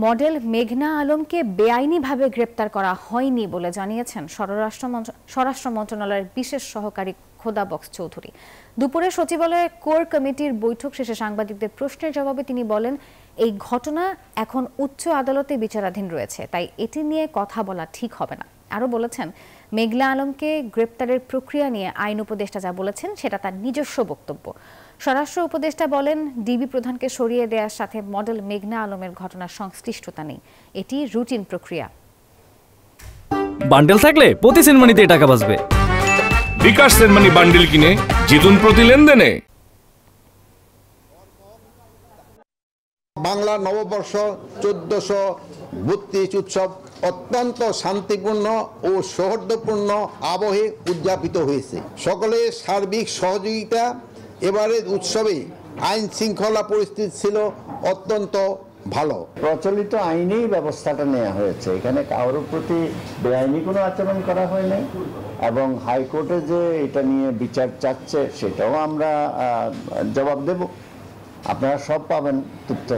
Model মেঘনা আলমকে বেআইনিভাবে গ্রেপ্তার করা হয়নি বলে জানিয়েছেন স্বরাষ্ট্র মন্ত্রণালয়ের বিশেষ সহকারী খোদা বক্স চৌধুরী। দুপুরে সচিবালয়ে কোর কমিটির বৈঠক শেষে সাংবাদিকদের প্রশ্নের জবাবে তিনি বলেন, এই ঘটনা এখন উচ্চ আদালতে বিচারাধীন রয়েছে, তাই এটি নিয়ে কথা বলা ঠিক হবে না। আরও বলেছেন, মেঘনা আলমকে গ্রেপ্তারের প্রক্রিয়া নিয়ে আইন উপদেষ্টা যা বলেছেন সেটা তার নিজস্ব বক্তব্য। স্বরাষ্ট্র উপদেষ্টা বলেন, ডিবি প্রধানকে সরিয়ে দেওয়ার সাথে মডেল মেঘনা আলমের ঘটনার সংশ্লিষ্টতা নেই, এটি রুটিন প্রক্রিয়া। বান্ডেল থাকলে প্রতি সেনমানিতে টাকা বাঁচবে। বিকাশ সেনমানি বান্ডেল কিনে জিতুন প্রতি লেনদেনে। বাংলা নববর্ষ 1432 উৎসব অত্যন্ত শান্তিপূর্ণ ও সৌহার্দ্যপূর্ণ আবহে উদযাপিত হয়েছে। সকলের সার্বিক সহযোগিতা এবারের উৎসবে আইন শৃঙ্খলা পরিস্থিতি ছিল অত্যন্ত ভালো। প্রচলিত আইনেই ব্যবস্থাটা নেওয়া হয়েছে, এখানে কারোর প্রতি বেআইনি কোনো আচরণ করা হয় নাই এবং হাইকোর্টে যে এটা নিয়ে বিচার চাচ্ছে সেটাও আমরা জবাব দেব। আপনারা সব পাবেন তথ্য।